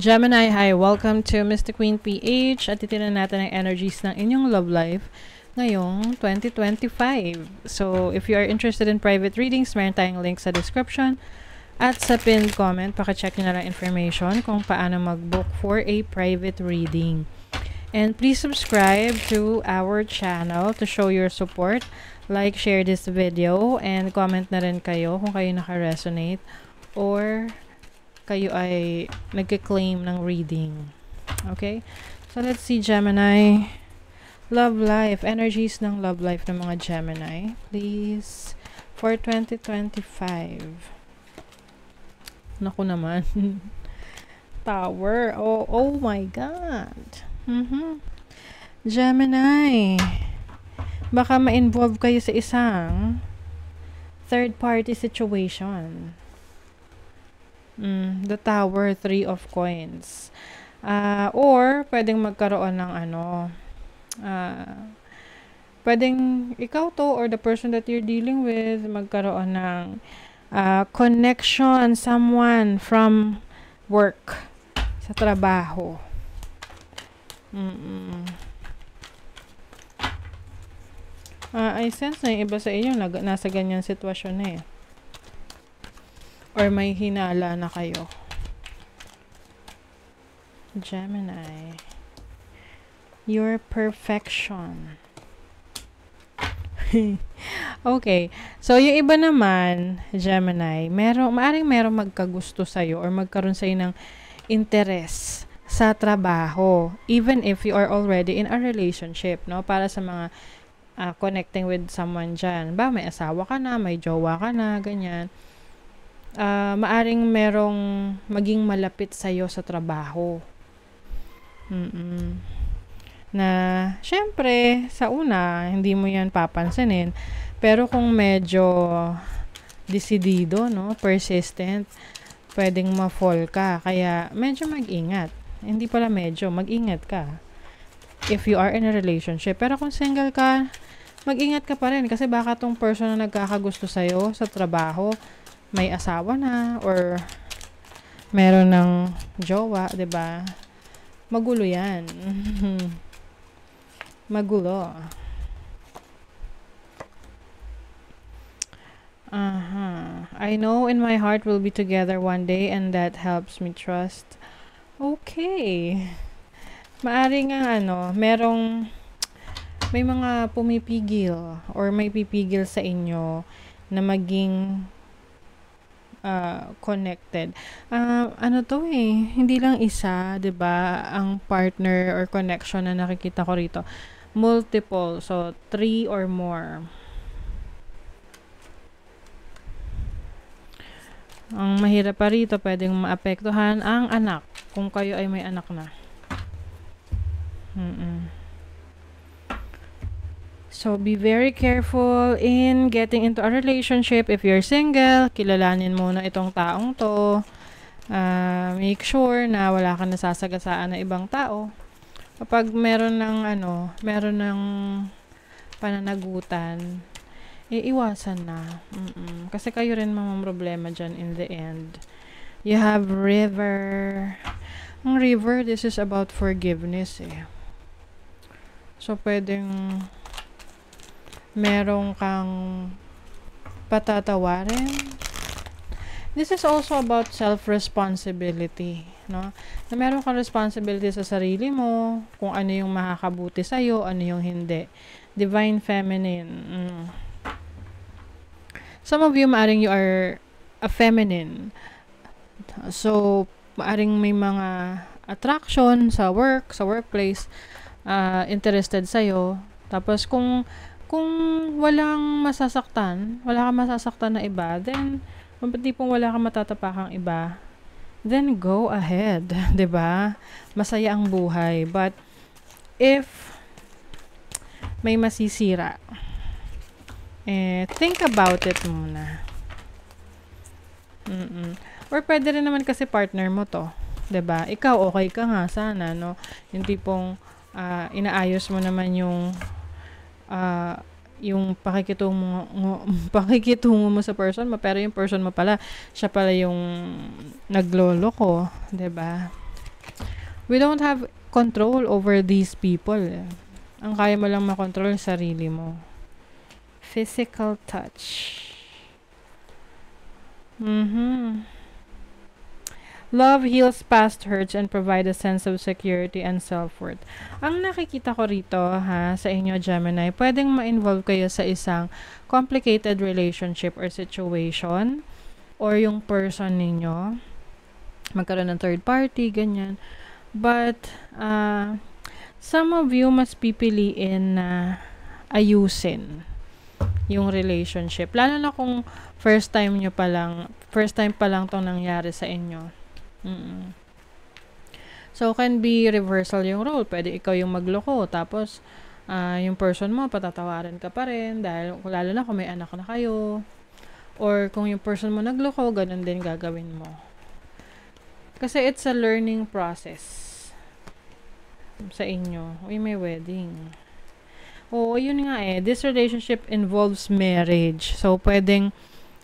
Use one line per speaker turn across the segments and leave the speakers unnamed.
Gemini, hi! Welcome to Mystic Queen PH at titinan natin ang energies ng inyong love life ngayong 2025. So, if you are interested in private readings, meron tayong link sa description at sa pinned comment. Paka-check nyo na lang information kung paano mag-book for a private reading. And please subscribe to our channel to show your support. Like, share this video, and comment na rin kayo kung kayo naka-resonate or kayo ay nagke-claim ng reading. Okay? So, let's see, Gemini. Love life. Energies ng love life ng mga Gemini. Please. For 2025. Naku naman. Tower. Oh my God. Gemini. Baka ma-involve kayo sa isang third-party situation. The Tower, 3 of Coins. Or, pwedeng magkaroon ng pwedeng ikaw to or the person that you're dealing with, magkaroon ng connection, someone from work, sa trabaho. I sense na yung iba sa inyo nasa ganyan sitwasyon na eh. Or may hinala na kayo. Gemini. Your perfection. Okay. So, yung iba naman, Gemini, maaring merong magkagusto sa'yo or magkaroon sa'yo ng interest sa trabaho. Even if you are already in a relationship, no? Para sa mga connecting with someone dyan. May asawa ka na, may jowa ka na, ganyan. Maaring merong maging malapit sa'yo sa trabaho. Na, syempre, sa una, hindi mo yan papansinin. Pero kung medyo desidido, no, persistent, pwedeng ma-fall ka. Kaya, medyo mag-ingat. Hindi pala medyo, mag-ingat ka. If you are in a relationship. Pero kung single ka, mag-ingat ka pa rin. Kasi baka tong person na nagkakagusto sa'yo sa trabaho, may asawa na or meron ng jowa, 'di ba? Magulo 'yan. Magulo. I know in my heart we'll be together one day and that helps me trust. Okay. Maaring may mga pumipigil or may pipigil sa inyo na maging connected. Hindi lang isa, 'di ba, ang partner or connection na nakikita ko rito. Multiple, so 3 or more. Ang mahirap pa rito, pwedeng maapektuhan ang anak kung kayo ay may anak na. So, be very careful in getting into a relationship. If you're single, kilalanin muna itong taong to. Make sure na wala kang nasasagasaan na ibang tao. Kapag meron ng pananagutan, iwasan na. Kasi kayo rin mamamroblema dyan in the end. You have river. Ang river, this is about forgiveness eh. So, pwedeng merong kang patatawarin. This is also about self-responsibility, no? Na meron kang responsibility sa sarili mo, kung ano yung makakabuti sa'yo, ano yung hindi. Divine Feminine. Some of you, maaring you are a feminine. So, maaring may mga attraction sa work, sa workplace, interested sa'yo. Tapos, kung wala kang masasaktan na iba, then, tipong wala kang matatapakang iba, then go ahead, 'di ba? Masaya ang buhay. But, if may masisira, think about it muna. Or pwede rin naman kasi partner mo to, 'di ba? Ikaw, okay ka nga sana, no? Yung tipong, inaayos mo naman yung pakikitungo mo sa person mo, pero yung person mo pala, siya pala yung nagloloko, 'di ba? We don't have control over these people. Ang kaya mo lang makontrol sarili mo. Physical touch. Love heals past hurts and provide a sense of security and self-worth. Ang nakikita ko rito, sa inyo, Gemini, pwedeng ma-involve kayo sa isang complicated relationship or situation, or yung person ninyo, magkaroon ng third party, ganyan. But, some of you must pipiliin na ayusin yung relationship. Lalo na kung first time pa lang tong nangyari sa inyo. So, can be reversal yung role. Pwede ikaw yung magloko, tapos, yung person mo, patatawarin ka pa rin, dahil lalo na kung may anak na kayo. Or, kung yung person mo nagloko, ganun din gagawin mo. Kasi it's a learning process sa inyo. Uy, may wedding. Oo, yun nga this relationship involves marriage. So, pwedeng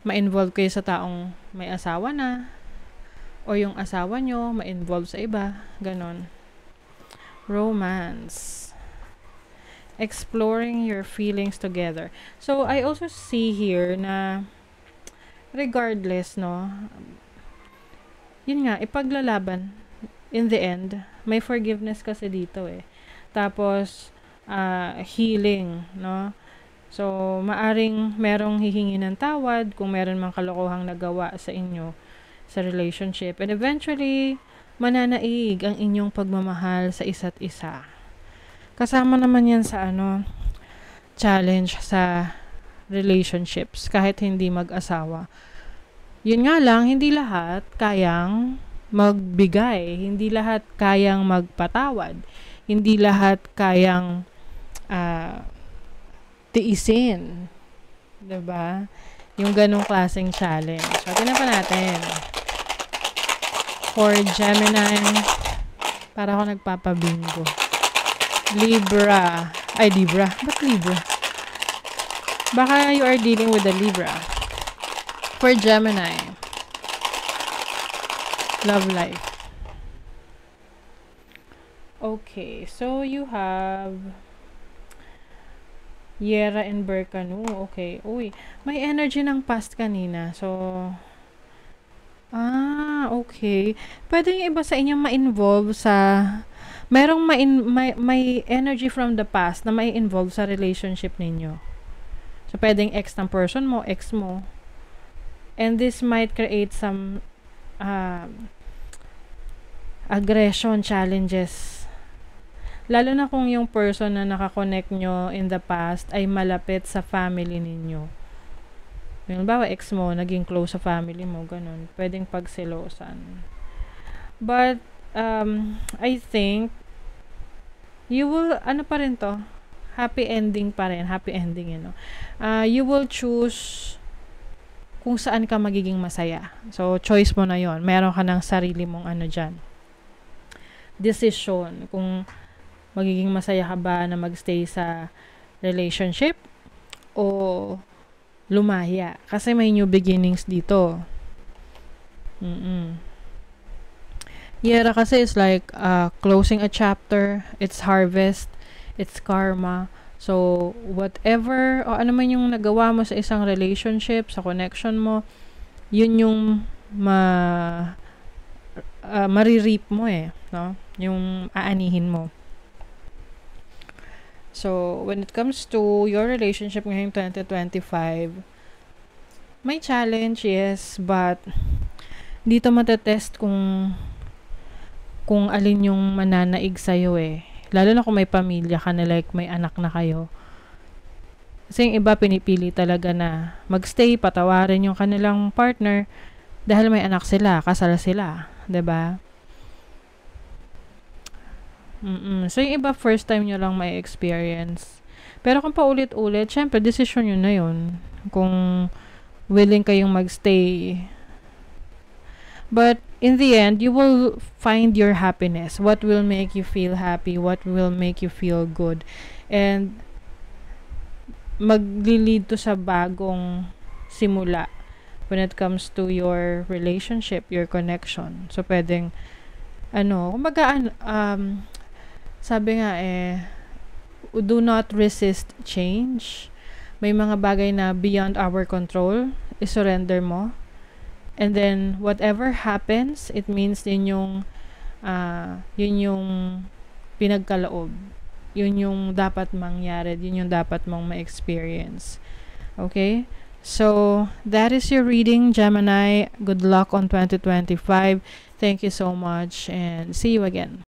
ma-involve kayo sa taong may asawa na, o yung asawa nyo ma-involve sa iba, ganon. Romance. Exploring your feelings together. So, I also see here na regardless, no, yun nga, ipaglalaban. In the end, may forgiveness kasi dito Tapos, healing, no? So, maaring merong hihingi ng tawad kung meron mang kalokohang nagawa sa inyo sa relationship. And eventually, mananaig ang inyong pagmamahal sa isa't isa. Kasama naman yan sa challenge sa relationships kahit hindi mag-asawa. Yun nga lang, hindi lahat kayang magbigay, hindi lahat kayang magpatawad, hindi lahat kayang tiisin. 'Di ba? Yung ganong klaseng challenge. So, tingnan pa natin. For Gemini, para ako nagpapabingo. Libra. Ay, Libra. Ba't Libra? Baka you are dealing with a Libra. For Gemini, love life. Okay, so you have Yera and Berkanu. Okay. Uy, may energy ng past kanina. So, okay. Pwede yung iba sa inyo ma-involve sa merong may energy from the past na mai-involve sa relationship ninyo. So, pwedeng ex ng person mo, ex mo. And this might create some aggression, challenges. Lalo na kung yung person na nakakonect nyo in the past ay malapit sa family ninyo. Yung bawa, ex mo, naging close sa family mo, ganun. Pwedeng pagselosan. But, I think, you will, pa rin to? Happy ending pa rin. Happy ending, you will choose kung saan ka magiging masaya. So, choice mo na yon. Meron ka ng sarili mong dyan. Decision. Kung magiging masaya ka ba na magstay sa relationship o lumaya. Kasi may new beginnings dito. Yera kasi is like closing a chapter. It's harvest. It's karma. So, whatever, o ano man yung nagawa mo sa isang relationship, sa connection mo, yun yung maririp mo no? Yung aanihin mo. So, when it comes to your relationship ngayong 2025, may challenge, yes, but dito matetest kung alin yung mananaig sa'yo Lalo na kung may pamilya ka na, like may anak na kayo. Kasi yung iba pinipili talaga na magstay, patawarin yung kanilang partner dahil may anak sila, kasal sila. 'Di ba? So yung iba first time nyo lang may experience. Pero kung paulit-ulit, syempre decision nyo na yun. Kung willing kayong magstay. But in the end, you will find your happiness. What will make you feel happy? What will make you feel good? And maglilid to sa bagong simula when it comes to your relationship, your connection. So, pwedeng kumbaga, sabi nga do not resist change. May mga bagay na beyond our control, isurrender mo. And then, whatever happens, it means yun yung pinagkaloob. Yun yung dapat mangyari. Yun yung dapat mong ma-experience. Okay? So, that is your reading, Gemini. Good luck on 2025. Thank you so much and see you again.